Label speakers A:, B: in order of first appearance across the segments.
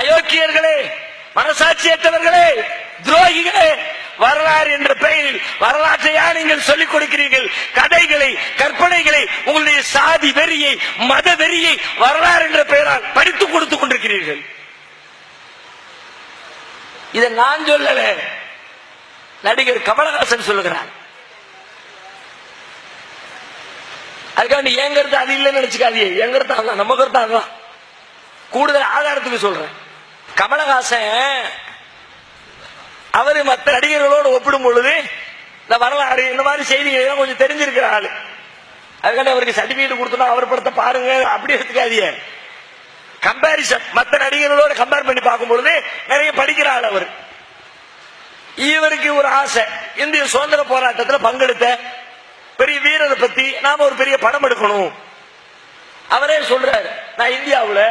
A: அயோக்கியர்களே, மனசாட்சியற்றவர்களே, துரோகிகளே, வரலாறு என்ற பெயரில் வரலாற்றையா நீங்கள் சொல்லிக் கொடுக்கிறீர்கள்? கதைகளை, கற்பனைகளை, உங்களுடைய சாதி வெறியை, மத வெறியை வரலாறு என்ற பெயரால் படித்துக் கொடுத்துக் கொண்டிருக்கிறீர்கள். இதை நான் சொல்லல, நடிகர் கமலஹாசன் சொல்லுகிறார். அதுக்காண்டி என் கருத்து அது இல்லைன்னு நினைச்சுக்காதீங்க. என் கருத்து அதுதான், நம்ம கருத்து அதுதான். கூடுதல் ஆதாரத்துக்கு சொல்றேன். கமலஹாசன் அவரு மற்ற நடிகர்களோடு ஒப்பிடும் பொழுது இந்த வரலாறு இந்த மாதிரி செய்திகள் கொஞ்சம் தெரிஞ்சிருக்கிற ஆளு. அதுக்காண்டி அவருக்கு சர்டிபிகேட் கொடுத்தோம், அவர் படத்தை பாருங்க அப்படி எடுத்துக்காதீங்க. கம்பாரிசன் மற்ற நடிகர்களோடு கம்பேர் பண்ணி பார்க்கும் பொழுது நிறைய படிக்கிற ஆள் அவர். இவருக்கு ஒரு ஆசை, இந்திய சுதந்திர போராட்டத்தில் பங்கெடுத்த பெரிய வீரரை பத்தி நாம ஒரு பெரிய படம் எடுக்கணும். அவரே சொல்றாரு, நான் இந்தியாவில்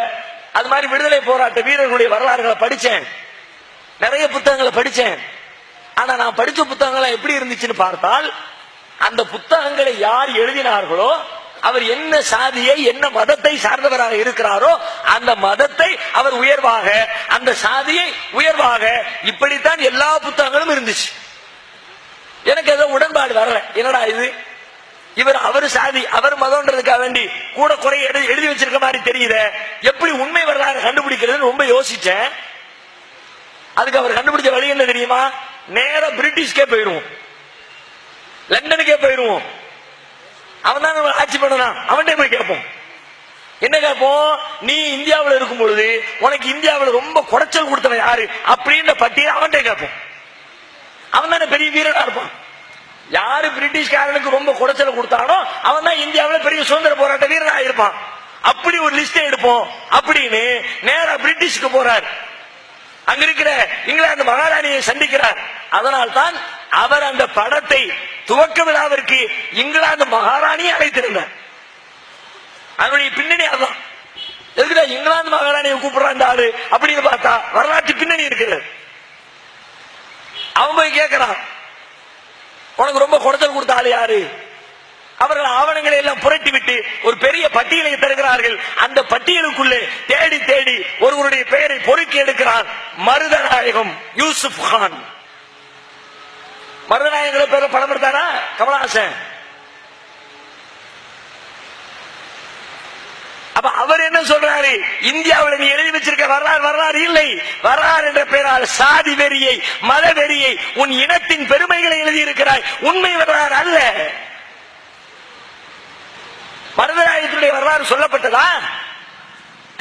A: அது மாதிரி விடுதலை போராட்ட வீரர்களுடைய வரலாறுகளை படிச்சேன், நிறைய புத்தகங்களை படிச்சேன். ஆனா நான் படிச்ச புத்தகங்கள் எப்படி இருந்துச்சுன்னு பார்த்தால், அந்த புத்தகங்களை யார் எழுதினார்களோ அவர் என்ன சாதியை, என்ன மதத்தை சார்ந்தவராக இருக்கிறாரோ அந்த மதத்தை அவர் உயர்வாக, அந்த சாதியை உயர்வாக, இப்படித்தான் எல்லா புத்தகங்களும் இருந்துச்சு. எனக்கு ஏதோ உடன்பாடு வரல. என்னடா இது, இவர் அவர் சாதி அவர் மதம்ன்றதுக்காக வேண்டி கூட குறை எழுதி வச்சிருக்க மாதிரி தெரியுது, எப்படி உண்மை வரலாறு கண்டுபிடிக்கிறது ரொம்ப யோசிச்சேன். அதுக்கு அவர் கண்டுபிடிச்ச வழி என்ன தெரியுமா? நேர பிரிட்டிஷ்கே போயிடுவோம், லண்டனுக்கே போயிடுவோம். அவன் தான் ஆட்சி பண்ணலாம், அவன்கிட்ட போய் கேட்போம். என்ன கேட்போம்? நீ இந்தியாவில் இருக்கும் பொழுது உனக்கு இந்தியாவில் ரொம்ப குறைச்சல் கொடுத்தவன் யாரு அப்படின்ற பட்டியல் அவன்கிட்ட கேட்போம். அவன் தானே பெரிய வீரனா இருப்பான். யாரு பிரிட்டிஷ்காரனுக்கு ரொம்ப குறைச்சல் கொடுத்தானோ அவன் தான் இந்தியாவில் பெரிய சுதந்திர போராட்ட வீரனா இருப்பான். அப்படி ஒரு லிஸ்ட் எடுப்போம் அப்படின்னு நேரா பிரிட்டிஷ்க்கு போறார். அங்க இருக்கிற இங்கிலாந்து மகாராணியை சந்திக்கிறார். அதனால் தான் அவர் அந்த படத்தை துவக்க விழாவிற்கு இங்கிலாந்து மகாராணியை அழைத்திருந்தார். அதனுடைய பின்னணி அதுதான். எதுக்குடா இங்கிலாந்து மகாராணியை கூப்பிடுறான் ஆளு அப்படின்னு பார்த்தா வரலாற்று பின்னணி இருக்கிறது. அவன் போய் கேட்கிறான், உனக்கு ரொம்ப குறைச்சல் கொடுத்த ஆளு யாரு? அவர்கள் ஆவணங்களை எல்லாம் புரட்டி விட்டு ஒரு பெரிய பட்டியலை தருகிறார்கள். அந்த பட்டியலுக்குள்ளே தேடி தேடி ஒருவருடைய பெயரை பொறுக்கி எடுக்கிறான். மருதநாயகம் யூசுப் கான். மருதநாயகங்களை பேர படம் எடுத்தாரா கமலஹாசன்? அப்ப அவர் என்ன சொல்றாரு? இந்தியாவில் நீ எழுதி வச்சிருக்க வரலாறு இல்லை. வரலாறு என்ற பெயரால் சாதி வெறியை, மத வெறியை, உன் இனத்தின் பெருமைகளை எழுதியிருக்கிறாய். உண்மை வரலாறு அல்ல. மருதநாயகத்தினுடைய வரலாறு சொல்லப்பட்டதா?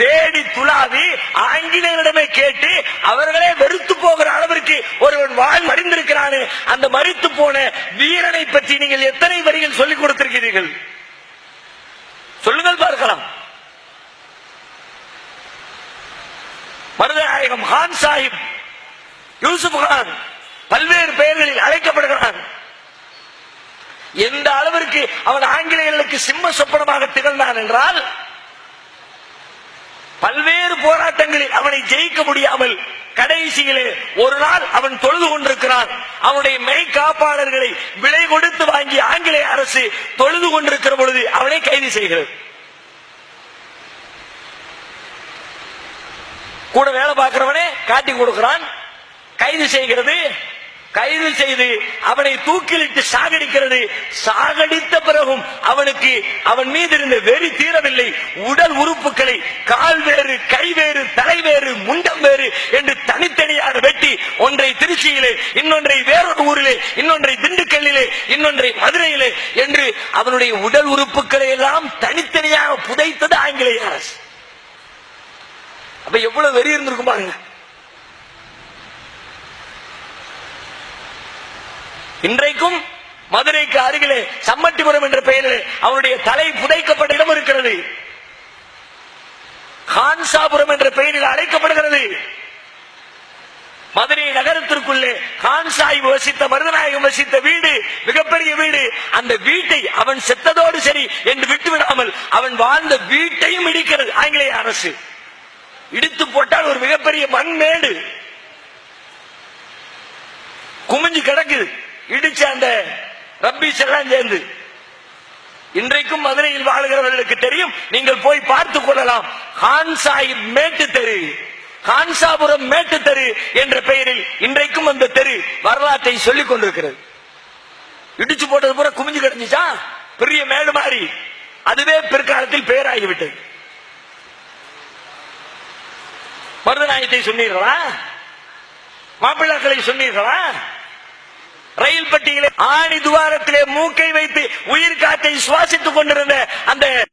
A: தேடி துளாவி ஆங்கிலேயரிடமே கேட்டு அவர்களே வெறுத்து போகிற அளவிற்கு ஒருவன் வாழ் மறிந்திருக்கிறானே, அந்த மறித்து போன வீரனை பற்றி நீங்கள் எத்தனை வரிகள் சொல்லிக் கொடுத்திருக்கிறீர்கள்? சொல்லுங்கள் பார்க்கலாம். மருதநாயகம் கான் சாஹிப் யூசுப் கான் பல்வேறு பெயர்களில் அழைக்கப்படுகிறான். எந்த அளவிற்கு அவன் ஆங்கிலேயர்களுக்கு சிம்ம சொப்பனமாக திகழ்ந்தான் என்றால், பல்வேறு போராட்டங்களில் அவனை ஜெயிக்க முடியாமல் கடைசியிலே ஒரு நாள் அவன் தொழுது கொண்டிருக்கிறான். அவனுடைய மெய் காப்பாளர்களை விலை கொடுத்து வாங்கி ஆங்கிலேய அரசு தொழுது கொண்டிருக்கிற பொழுது அவனை கைது செய்கிறது. கூட வேலை பார்க்கிறவனே காட்டி கொடுக்கிறான், கைது செய்கிறது. கைது செய்து அவனை தூக்கிலிட்டு சாகடிக்கிறது. சாகடித்த பிறகும் அவனுக்கு அவன் மீது இருந்த வெறி தீரவில்லை. உடல் உறுப்புகளை கால் வேறு, கை வேறு, தலை வேறு, முண்டம் வேறு என்று தனித்தனியாக வெட்டி, ஒன்றை திருச்சியிலே, இன்னொன்றை வேறொரு ஊரிலே, இன்னொன்றை திண்டுக்கல்லிலே, இன்னொன்றை மதுரையிலே என்று அவனுடைய உடல் உறுப்புகளை எல்லாம் தனித்தனியாக புதைத்தது ஆங்கிலேய அரசு. அப்ப எவ்வளவு வெறி இருந்திருக்கும் பாருங்க. இன்றைக்கும் மதுரைக்கு அருகிலே சம்மட்டிபுரம் என்ற பெயரில் அவனுடைய தலை புதைக்கப்பட்ட இடம் இருக்கிறது. கான்சாபுரம் என்ற பெயரில் அழைக்கப்படுகிறது. மதுரை நகரத்திற்குள்ளே கான் சாஹிப் வசித்த, மருதநாயகம் வசித்த வீடு, மிகப்பெரிய வீடு. அந்த வீட்டை அவன் செத்ததோடு சரி என்று விட்டுவிடாமல் அவன் வாழ்ந்த வீட்டையும் இடிக்கிறது ஆங்கிலேய அரசு. இடித்து போட்டால் ஒரு மிகப்பெரிய மண்மேடு குமிஞ்சு கிடக்குது. இடிச்ச அந்த ரப்பீஸ் எல்லாம் சேர்ந்து இன்றைக்கும் மதுரையில் வாழ்கிறவர்களுக்கு தெரியும். நீங்கள் போய் பார்த்துக் கொள்ளலாம். கான் சாஹிப் மேட்டு தெரு, கான்சாபுரம் மேட்டு தெரு என்ற பெயரில் இன்றைக்கும் அந்த தெரு வரலாற்றை சொல்லிக் கொண்டிருக்கிறது. இடிச்சு போட்டது பூரா குமிஞ்சு கிடந்துச்சா, பெரிய மேடு மாறி, அதுவே பிற்காலத்தில் பெயராகிவிட்டது. மருதநாயகத்தை சொன்னீர்களா? மாப்பிள்ளாக்களை சொன்னீர்களா? ரயில் பெட்டிகளை ஆணி துவாரத்திலே மூக்கை வைத்து உயிர் காற்றை சுவாசித்துக் கொண்டிருந்த அந்த